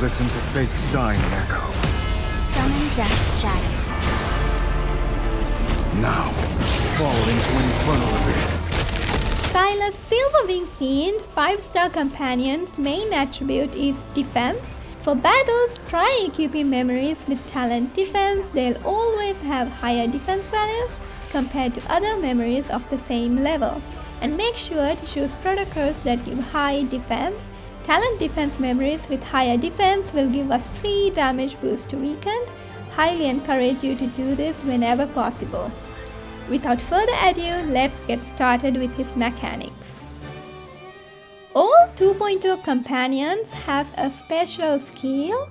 Listen to fate's dying echo. Summon Death's shadow. Now, fall into infernal abyss. Sylus Silverwing Fiend 5-star companion's main attribute is defense. For battles, try equipping memories with talent defense. They'll always have higher defense values compared to other memories of the same level. And make sure to choose protocols that give high defense. Talent defense memories with higher defense will give us free damage boost to weakened. Highly encourage you to do this whenever possible. Without further ado, let's get started with his mechanics. All 2.0 companions have a special skill.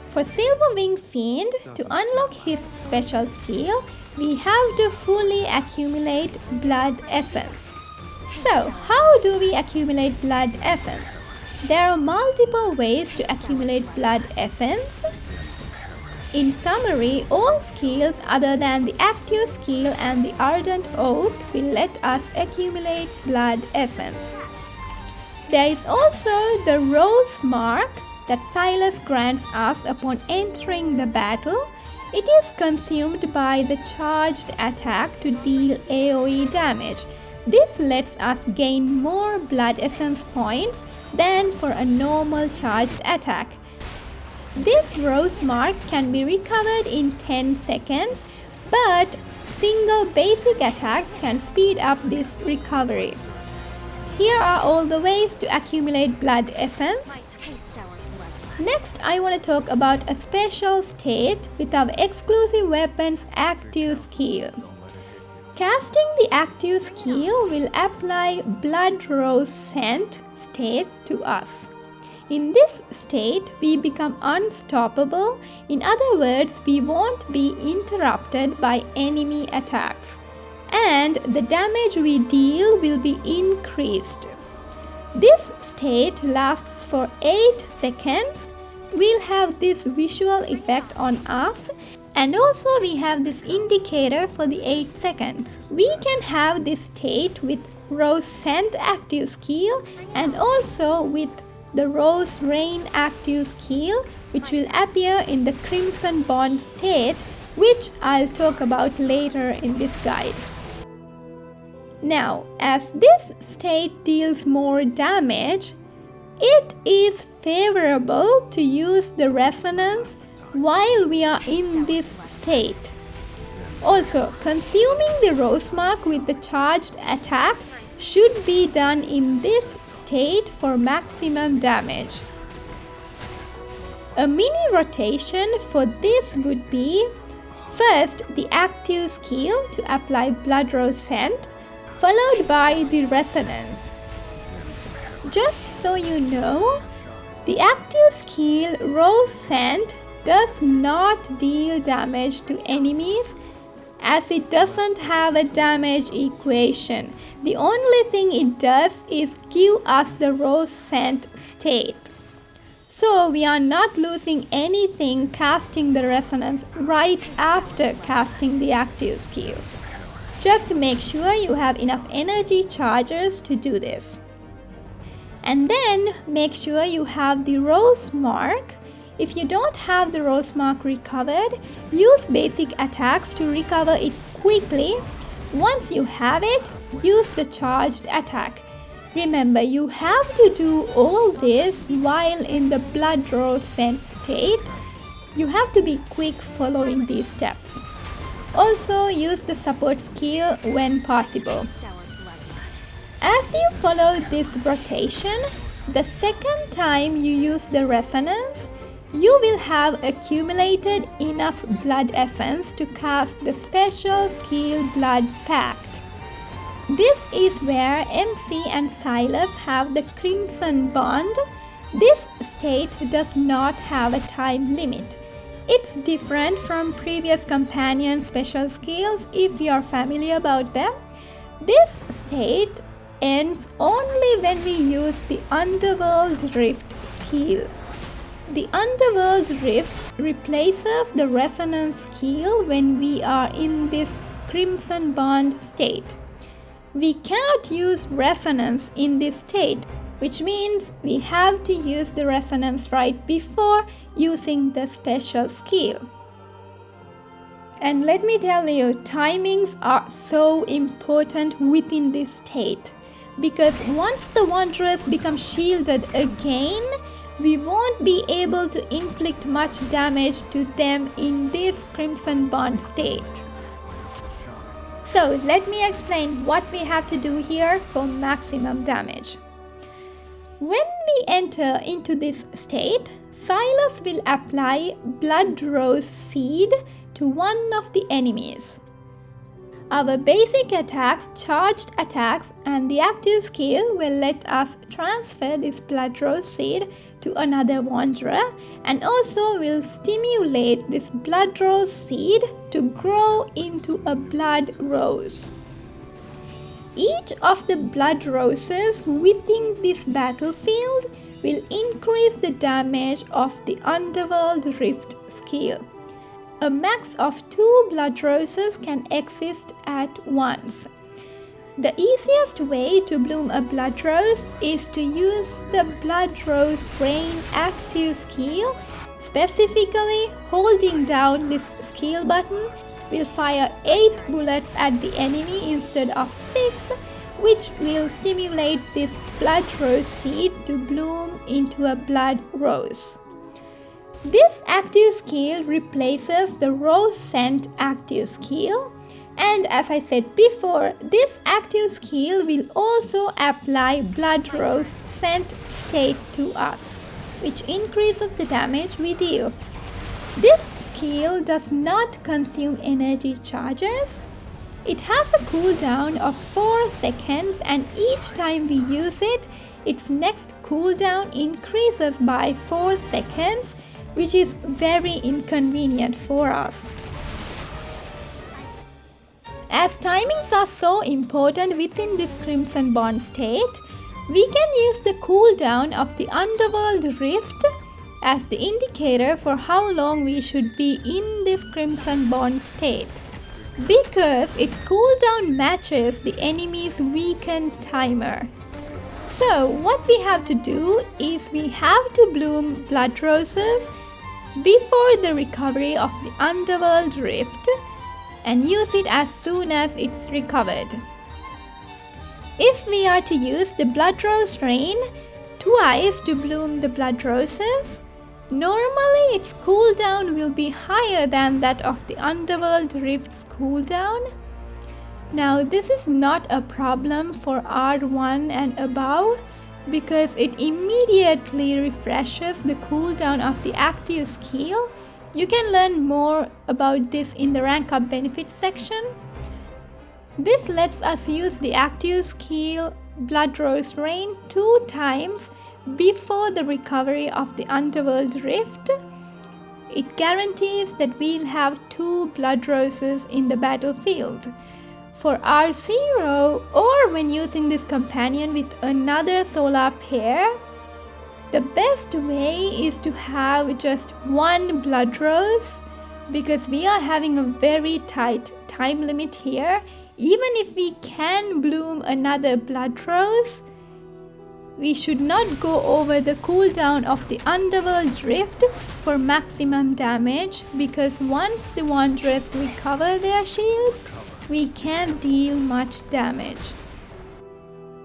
For Silverwing Fiend, to unlock his special skill, we have to fully accumulate Blood Essence. So, how do we accumulate Blood Essence? There are multiple ways to accumulate Blood Essence. In summary, all skills other than the active skill and the Ardent Oath will let us accumulate Blood Essence. There is also the Rose Mark that Sylus grants us upon entering the battle. It is consumed by the charged attack to deal AoE damage. This lets us gain more Blood Essence points than for a normal charged attack. This Rose Mark can be recovered in 10 seconds, but single basic attacks can speed up this recovery. Here are all the ways to accumulate Blood Essence. Next, I want to talk about a special state with our exclusive weapon's active skill. Casting the active skill will apply Bloodrose Scent state to us. In this state, we become unstoppable. In other words, we won't be interrupted by enemy attacks. And the damage we deal will be increased. This state lasts for 8 seconds. We'll have this visual effect on us. And also we have this indicator for the 8 seconds. We can have this state with Rose Scent active skill and also with the Rose Rain active skill, which will appear in the Crimson Bond state, which I'll talk about later in this guide. Now, as this state deals more damage, it is favorable to use the resonance while we are in this state. Also, consuming the Rose Mark with the charged attack should be done in this state for maximum damage. A mini rotation for this would be first the active skill to apply Bloodrose Scent, followed by the resonance. Just so you know, the active skill Rose Scent does not deal damage to enemies as it doesn't have a damage equation. The only thing it does is give us the Rose Scent state. So we are not losing anything casting the resonance right after casting the active skill. Just make sure you have enough energy chargers to do this. And then make sure you have the Rose Mark. If you don't have the Rose Mark recovered, use basic attacks to recover it quickly. Once you have it, use the charged attack. Remember, you have to do all this while in the Bloodrose Scent state. You have to be quick following these steps. Also, use the support skill when possible. As you follow this rotation, the second time you use the resonance, you will have accumulated enough Blood Essence to cast the special skill Blood Pact. This is where MC and Sylus have the Crimson Bond. This state does not have a time limit. It's different from previous companion special skills if you're familiar about them. This state ends only when we use the Underworld Rift skill. The Underworld Rift replaces the Resonance skill when we are in this Crimson Bond state. We cannot use Resonance in this state which means we have to use the resonance right before using the special skill. And let me tell you, timings are so important within this state, because once the Wanderers become shielded again, we won't be able to inflict much damage to them in this Crimson Bond state. So let me explain what we have to do here for maximum damage. When we enter into this state, Sylus will apply Bloodrose Seed to one of the enemies. Our basic attacks, charged attacks, and the active skill will let us transfer this Bloodrose Seed to another Wanderer, and also will stimulate this Bloodrose Seed to grow into a Blood Rose. Each of the Blood Roses within this battlefield will increase the damage of the Underworld Rift skill. A max of 2 Blood Roses can exist at once. The easiest way to bloom a Blood Rose is to use the Bloodrose Rain active skill. Specifically, holding down this skill button will fire 8 bullets at the enemy instead of 6, which will stimulate this Bloodrose Seed to bloom into a Blood Rose. This active skill replaces the Rose Scent active skill, and as I said before, this active skill will also apply Bloodrose Scent state to us, which increases the damage we deal. This skill does not consume energy charges. It has a cooldown of 4 seconds, and each time we use it, its next cooldown increases by 4 seconds, which is very inconvenient for us. As timings are so important within this Crimson Bond state, we can use the cooldown of the Underworld Rift as the indicator for how long we should be in this Crimson Bond state, because its cooldown matches the enemy's weakened timer. So what we have to do is we have to bloom Blood Roses before the recovery of the Underworld Rift and use it as soon as it's recovered. If we are to use the Bloodrose Rain twice to bloom the Blood Roses, normally its cooldown will be higher than that of the Underworld Rift's cooldown. Now this is not a problem for R1 and above, because it immediately refreshes the cooldown of the active skill. You can learn more about this in the rank up benefits section. This lets us use the active skill Bloodrose Rain 2 times before the recovery of the Underworld Rift. It guarantees that we'll have 2 Blood Roses in the battlefield. For R0, or when using this companion with another solar pair, the best way is to have just 1 Blood Rose, because we are having a very tight time limit here. Even if we can bloom another Blood Rose, we should not go over the cooldown of the Underworld Rift for maximum damage, because once the Wanderers recover their shields, we can't deal much damage.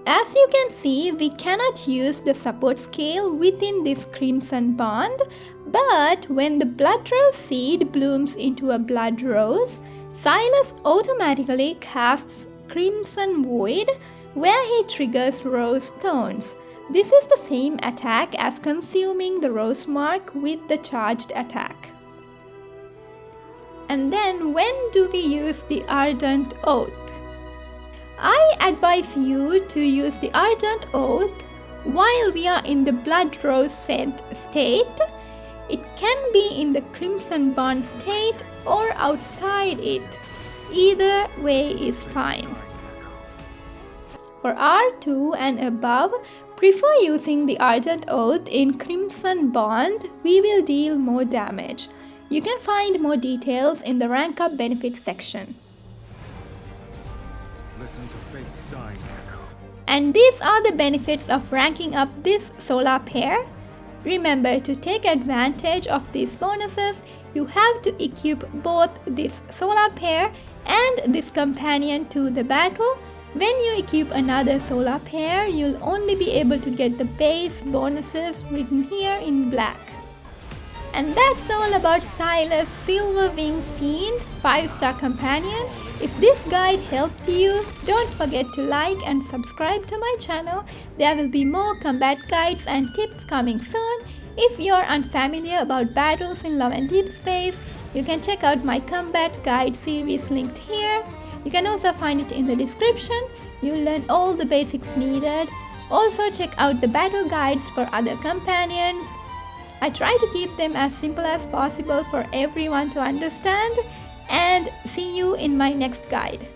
As you can see, we cannot use the support skill within this Crimson Bond, but when the Bloodrose Seed blooms into a Blood Rose, Sylus automatically casts Crimson Void, where he triggers Rose Thorns. This is the same attack as consuming the Rose Mark with the charged attack. And then when do we use the Ardent Oath? I advise you to use the Ardent Oath while we are in the Bloodrose Scent state. It can be in the Crimson Bond state or outside it. Either way is fine. For R2 and above, prefer using the Ardent Oath in Crimson Bond. We will deal more damage. You can find more details in the rank up benefits section. Listen to fate's dying echo. And these are the benefits of ranking up this solar pair. Remember to take advantage of these bonuses, you have to equip both this solar pair and this companion to the battle. When you equip another solar pair, you'll only be able to get the base bonuses written here in black. And that's all about Sylus Silverwing Fiend 5-star companion. If this guide helped you, don't forget to like and subscribe to my channel. There will be more combat guides and tips coming soon. If you're unfamiliar about battles in Love and Deep Space, you can check out my combat guide series linked here. You can also find it in the description. You'll learn all the basics needed. Also check out the battle guides for other companions. I try to keep them as simple as possible for everyone to understand. And see you in my next guide.